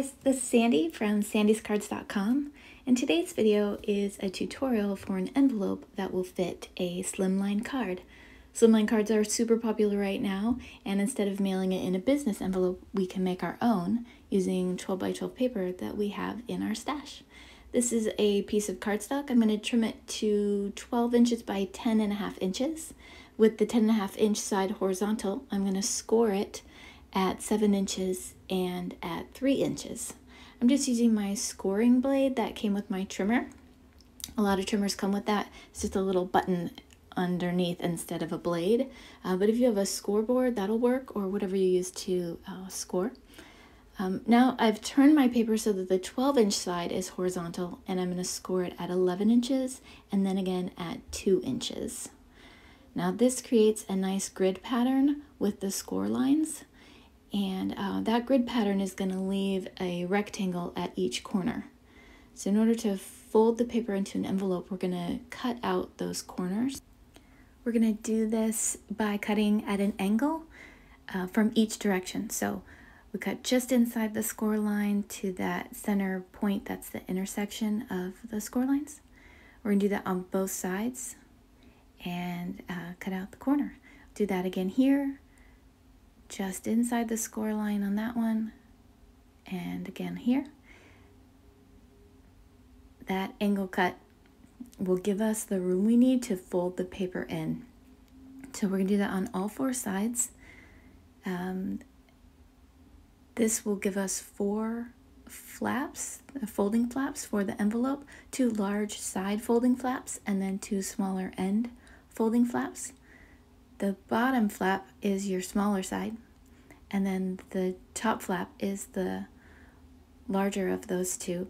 guys, this is Sandy from sandyscards.com, and today's video is a tutorial for an envelope that will fit a slimline card. Slimline cards are super popular right now, and instead of mailing it in a business envelope, we can make our own using 12 by 12 paper that we have in our stash. This is a piece of cardstock. I'm going to trim it to 12 inches by 10.5 inches. With the 10.5 inch side horizontal, I'm going to score it at 7 inches and at 3 inches. I'm just using my scoring blade that came with my trimmer. A lot of trimmers come with that. It's just a little button underneath instead of a blade. But if you have a scoreboard, that'll work, or whatever you use to score. Now I've turned my paper so that the 12-inch side is horizontal, and I'm going to score it at 11 inches and then again at 2 inches. Now this creates a nice grid pattern with the score lines. And that grid pattern is going to leave a rectangle at each corner. So in order to fold the paper into an envelope, we're going to cut out those corners. We're going to do this by cutting at an angle from each direction. So we cut just inside the score line to that center point, that's the intersection of the score lines. We're going to do that on both sides and cut out the corner. Do that again here. Just inside the score line on that one, and again here. That angle cut will give us the room we need to fold the paper in. So we're going to do that on all 4 sides. This will give us 4 flaps, folding flaps for the envelope, 2 large side folding flaps, and then 2 smaller end folding flaps. The bottom flap is your smaller side, and then the top flap is the larger of those two.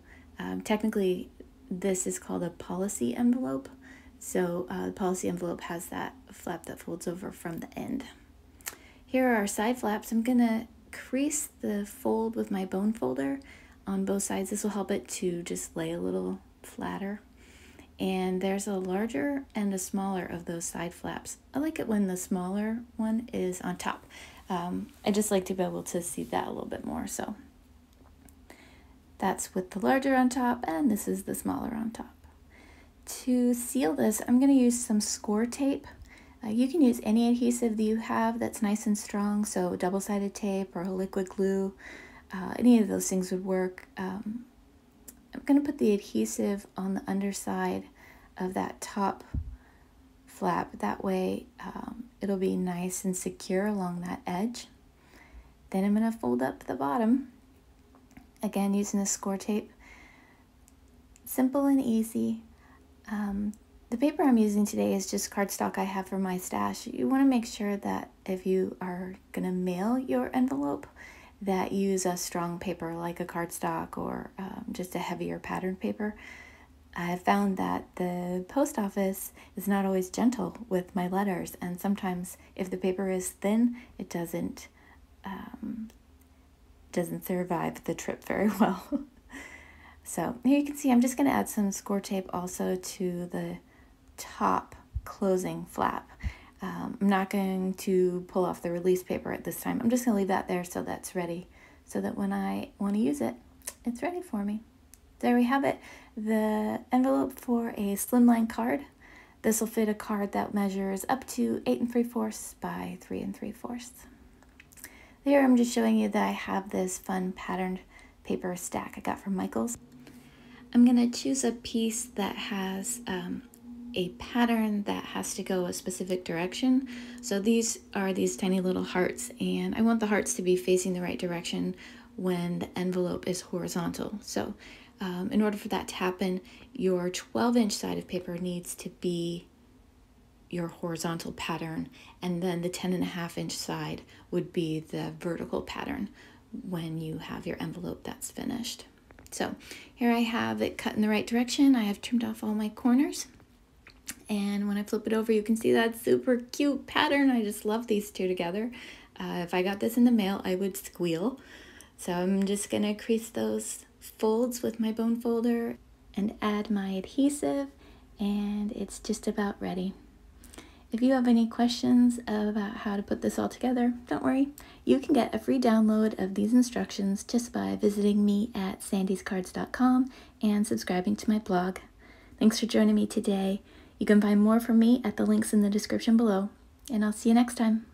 Technically, this is called a policy envelope, so the policy envelope has that flap that folds over from the end. Here are our side flaps. I'm going to crease the fold with my bone folder on both sides. This will help it to just lay a little flatter. And there's a larger and a smaller of those side flaps. I like it when the smaller one is on top. I just like to be able to see that a little bit more. So that's with the larger on top, and this is the smaller on top. To seal this, I'm going to use some score tape. You can use any adhesive that you have that's nice and strong, so double-sided tape or liquid glue. Any of those things would work. I'm going to put the adhesive on the underside of that top flap. That way it'll be nice and secure along that edge. Then I'm going to fold up the bottom, again using the score tape. Simple and easy. The paper I'm using today is just cardstock I have for my stash. You want to make sure that if you are going to mail your envelope, that you use a strong paper like a cardstock or just a heavier pattern paper. I have found that the post office is not always gentle with my letters, and sometimes if the paper is thin, it doesn't survive the trip very well. So here you can see I'm just going to add some score tape also to the top closing flap. I'm not going to pull off the release paper at this time. I'm just going to leave that there so that's ready, so that when I want to use it, it's ready for me. There we have it, the envelope for a slimline card. This will fit a card that measures up to 8 3/4 by 3 3/4. There I'm just showing you that I have this fun patterned paper stack I got from Michael's. I'm going to choose a piece that has a pattern that has to go a specific direction. So these are these tiny little hearts, and I want the hearts to be facing the right direction when the envelope is horizontal. So in order for that to happen, your 12-inch side of paper needs to be your horizontal pattern, and then the 10.5-inch side would be the vertical pattern when you have your envelope that's finished. So here I have it cut in the right direction. I have trimmed off all my corners. And when I flip it over, you can see that super cute pattern. I just love these two together. If I got this in the mail, I would squeal. So I'm just going to crease those folds with my bone folder and add my adhesive, and it's just about ready. If you have any questions about how to put this all together, don't worry. You can get a free download of these instructions just by visiting me at sandyscards.com and subscribing to my blog. Thanks for joining me today. You can find more from me at the links in the description below, and I'll see you next time.